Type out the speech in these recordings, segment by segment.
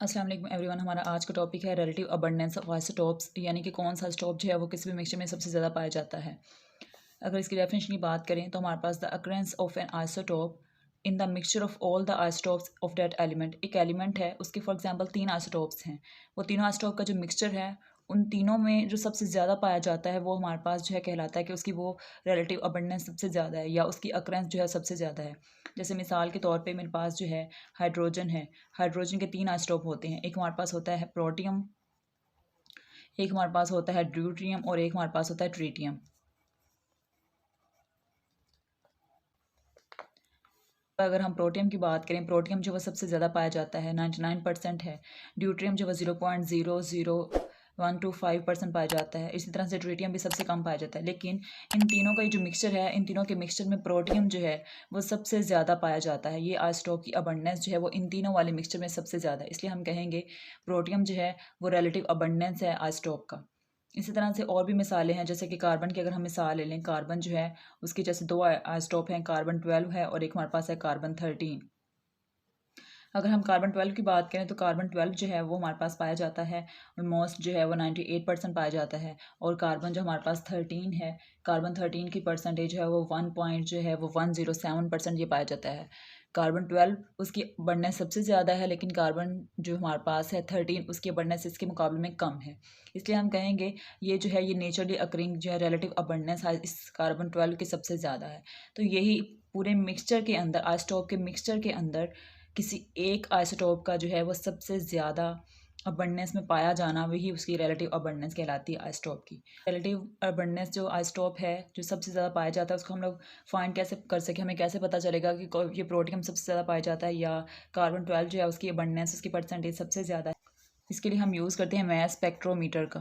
अस्सलाम वालेकुम एवरीवन। हमारा आज का टॉपिक है रिलेटिव अबंडेंस ऑफ आइसोटोप्स, यानी कि कौन सा आइसोटोप जो है वो किसी भी मिक्सचर में सबसे ज़्यादा पाया जाता है। अगर इसकी डेफिनेशन की बात करें तो हमारे पास the occurrence of an isotope in the mixture of all the isotopes of that element. एक एलिमेंट है, उसके फॉर एग्जांपल 3 आइसोटोप्स हैं। वो तीनों आइसोटोप का जो मिक्सचर है, उन तीनों में जो सबसे ज़्यादा पाया जाता है वो हमारे पास जो है कहलाता है कि उसकी वो रिलेटिव अबंडेंस सबसे ज़्यादा है, या उसकी अकरेंस जो है सबसे ज़्यादा है। जैसे मिसाल के तौर पे मेरे पास जो है हाइड्रोजन है। हाइड्रोजन के 3 आइसोटोप होते हैं। एक हमारे पास होता है प्रोटियम, एक हमारे पास होता है ड्यूट्रियम और एक हमारे पास होता है ट्रीटियम। अगर हम प्रोटियम की बात करें, प्रोटियम जो वो सबसे ज़्यादा पाया जाता है, 99% है। ड्यूट्रियम जो वो 0.00125% पाया जाता है। इसी तरह से ट्रीटियम भी सबसे कम पाया जाता है। लेकिन इन तीनों का जो मिक्सचर है, इन तीनों के मिक्सचर में प्रोटियम जो है वो सबसे ज़्यादा पाया जाता है। ये आइसोटोप की अबंडेंस जो है वो इन तीनों वाले मिक्सचर में सबसे ज़्यादा है, इसलिए हम कहेंगे प्रोटियम जो है वो रिलेटिव अबंडेंस है आइसोटोप का। इसी तरह से और भी मिसालें हैं, जैसे कि कार्बन की अगर हम मिसाल ले लें, कार्बन जो है उसके जैसे दो आइसोटोप हैं, कार्बन 12 है और एक हमारे पास है कार्बन 13। अगर हम कार्बन 12 की बात करें तो कार्बन 12 जो है वो हमारे पास पाया जाता है, ऑलमोस्ट जो है वो 98% पाया जाता है। और कार्बन जो हमारे पास 13 है, कार्बन 13 की परसेंटेज है वो 1 पॉइंट जो है वो 107% ये पाया जाता है। कार्बन 12 उसकी अबंडेंस सबसे ज़्यादा है, लेकिन कार्बन जो हमारे पास है 13 उसकी अबंडेंस इसके मुकाबले में कम है। इसलिए हम कहेंगे ये जो है ये नेचुरली अकरिंग जो है रिलेटिव अबंडेंस इस कार्बन 12 की सबसे ज़्यादा है। तो यही पूरे मिक्सचर के अंदर, आइसोटोप के मिक्सचर के अंदर किसी एक आइसोटोप का जो है वो सबसे ज़्यादा अबंडेंस में पाया जाना, वही उसकी रिलेटिव अबंडेंस कहलाती है आइसोटोप की। रिलेटिव अबंडेंस जो आइसोटोप है जो सबसे ज़्यादा पाया जाता है, उसको हम लोग फाइंड कैसे कर सके, हमें कैसे पता चलेगा कि ये प्रोटियम सबसे ज़्यादा पाया जाता है या कार्बन 12 जो है उसकी अबंडेंस, उसकी परसेंटेज सबसे ज़्यादा है। इसके लिए हम यूज़ करते हैं मैस स्पेक्ट्रोमीटर का।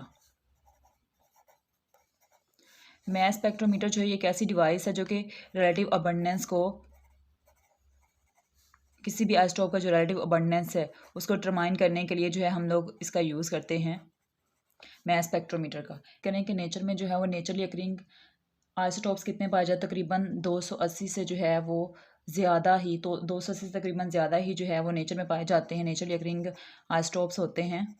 मैस स्पेक्ट्रोमीटर जो है ये एक ऐसी डिवाइस है जो कि रिलेटिव अबंडेंस को, किसी भी आइसोटोप का जो रिलेटिव अबंडेंस है उसको डिटरमाइन करने के लिए जो है हम लोग इसका यूज़ करते हैं मैस स्पेक्ट्रोमीटर का। कहने के नेचर में जो है वो नेचुरली अकरिंग आइसोटोप्स कितने पाए जाते हैं, तकरीबन 280 से जो है वो ज़्यादा ही, तो 280 से तकरीबन ज़्यादा ही जो है वो नेचर में पाए जाते हैं, नेचुरली अकरिंग आइसोटोप्स होते हैं।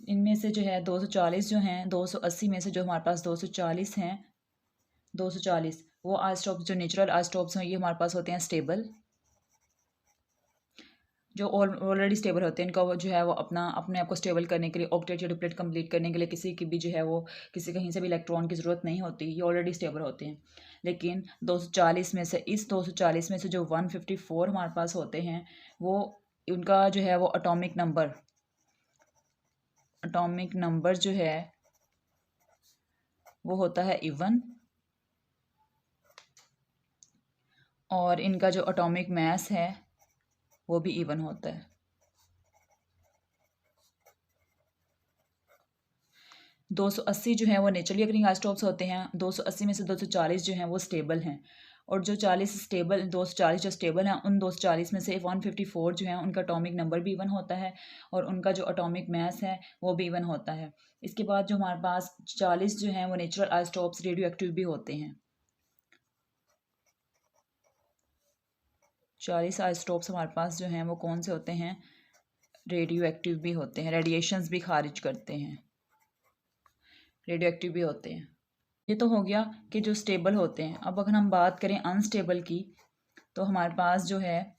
इनमें से जो है 240 जो हैं, 280 में से जो हमारे पास 240 हैं, 240 वो आइसोटोप्स जो नेचुरल आइसोटोप्स हैं ये हमारे पास होते हैं स्टेबल, जो ऑलरेडी स्टेबल होते हैं। इनका वो जो है वो अपने आप को स्टेबल करने के लिए, ऑक्टेट या डुप्लेट कंप्लीट करने के लिए किसी की भी जो है वो किसी कहीं से भी इलेक्ट्रॉन की ज़रूरत नहीं होती, ये ऑलरेडी स्टेबल होते हैं। लेकिन 240 में से, इस 240 में से जो 154 हमारे पास होते हैं, वो उनका जो है वो अटोमिक नंबर जो है वो होता है इवन, और इनका जो अटोमिक मास है वो भी इवन होता है। 280 जो है वो नेचुरली अकरिंग आइसोटोप्स होते हैं। 280 में से 240 जो हैं वो स्टेबल हैं, और जो 240 जो स्टेबल हैं, उन 240 में से 154 जो हैं उनका अटोमिक नंबर भी इवन होता है, और उनका जो अटोमिक मास है वो भी इवन होता है। इसके बाद जो हमारे पास 40 जो हैं वो नेचुरल आइसोटोप्स रेडियो एक्टिव भी होते हैं। 40 आइसोटोप्स हमारे पास जो हैं वो कौन से होते हैं, रेडियो एक्टिव भी होते हैं, रेडिएशंस भी खारिज करते हैं, रेडियो एक्टिव भी होते हैं। ये तो हो गया कि जो स्टेबल होते हैं। अब अगर हम बात करें अनस्टेबल की, तो हमारे पास जो है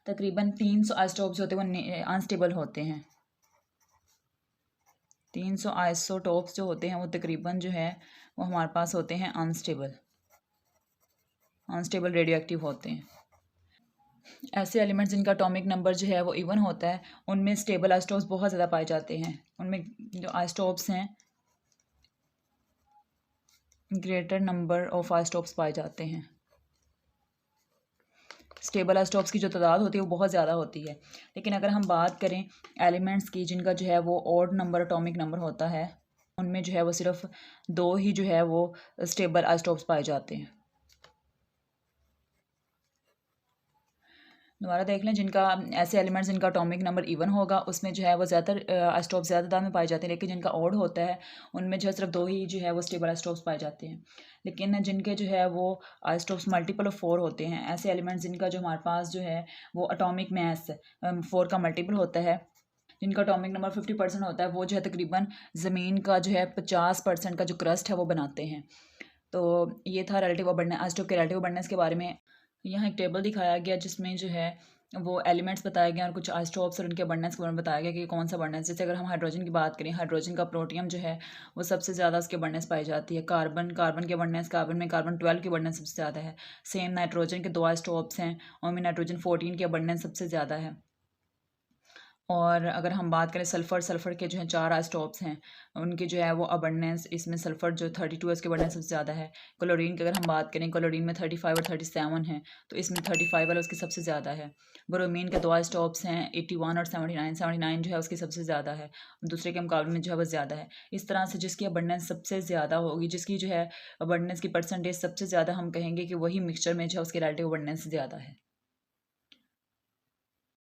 तकरीबन 300 आइसोटोप्स होते हैं वो अनस्टेबल होते हैं। 300 आइसोटोप्स जो होते हैं वो तकरीबन जो है वो हमारे पास होते हैं अनस्टेबल, अनस्टेबल रेडियो एक्टिव होते हैं। ऐसे एलिमेंट्स जिनका एटॉमिक नंबर जो है वो इवन होता है, उनमें स्टेबल आइसोटोप्स बहुत ज़्यादा पाए जाते हैं। उनमें जो आइसोटोप्स हैं, ग्रेटर नंबर ऑफ आइसोटोप्स पाए जाते हैं। स्टेबल आइसोटोप्स की जो तादाद होती है वो बहुत ज़्यादा होती है। लेकिन अगर हम बात करें एलिमेंट्स की जिनका जो है वो ऑड नंबर एटॉमिक नंबर होता है, उनमें जो है वो सिर्फ 2 ही जो है वो स्टेबल आइसोटोप्स पाए जाते हैं। दोबारा देख लें, जिनका ऐसे एलिमेंट्स जिनका एटॉमिक नंबर इवन होगा उसमें जो है वो ज़्यादातर आइसोटोप ज़्यादा दाम में पाए जाते हैं, लेकिन जिनका ऑड होता है उनमें जो है सिर्फ 2 ही जो है वो स्टेबल आइसोटोप्स पाए जाते हैं। लेकिन जिनके जो है वो आइसोटोप्स मल्टीपल ऑफ 4 होते हैं, ऐसे एलिमेंट्स जिनका जो हमारे पास जो है वो एटॉमिक मास 4 का मल्टीपल होता है, जिनका एटॉमिक नंबर 50% होता है, वो जो है तकरीबन ज़मीन का जो है 50% का जो क्रस्ट है वो बनाते हैं। तो ये था रिलेटिव अबंडेंस, आइसोटोप के रिलेटिव अबंडेंस के बारे में। यहाँ एक टेबल दिखाया गया जिसमें जो है वो एलिमेंट्स बताए गए और कुछ आइसोटोप्स और उनके अबंडेंस के बारे में बताया गया कि कौन सा अबंडेंस। जैसे अगर हम हाइड्रोजन की बात करें, हाइड्रोजन का प्रोटियम जो है वो सबसे ज़्यादा उसके अबंडेंस पाई जाती है। कार्बन के अबंडेंस, कार्बन में कार्बन 12 की अबंडेंस सबसे ज़्यादा है। सेम नाइट्रोजन के 2 आइसोटोप्स हैं और में नाइट्रोजन 14 की अबंडेंस सबसे ज़्यादा है। और अगर हम बात करें सल्फ़र के जो हैं 4 आइसोटोप्स हैं, उनकी जो है वो अबंडेंस, इसमें सल्फ़र जो 32 है उसकी अबंडेंस सबसे ज़्यादा है। क्लोरीन की अगर हम बात करें, क्लोरीन में 35 और 37 है, तो इसमें 35 वाला उसकी सबसे ज़्यादा है। ब्रोमीन के 2 आइसोटोप्स हैं, 81 और 79 जो है उसकी सबसे ज़्यादा है, दूसरे के मुकाबले में जो है वो ज़्यादा है। इस तरह से जिसकी अबंडेंस सबसे ज़्यादा होगी, जिसकी जो है अबंडेंस की परसेंटेज सबसे ज़्यादा, हम कहेंगे कि वही मिक्सचर में जो है उसकी रिलेटिव अबंडेंस ज़्यादा है।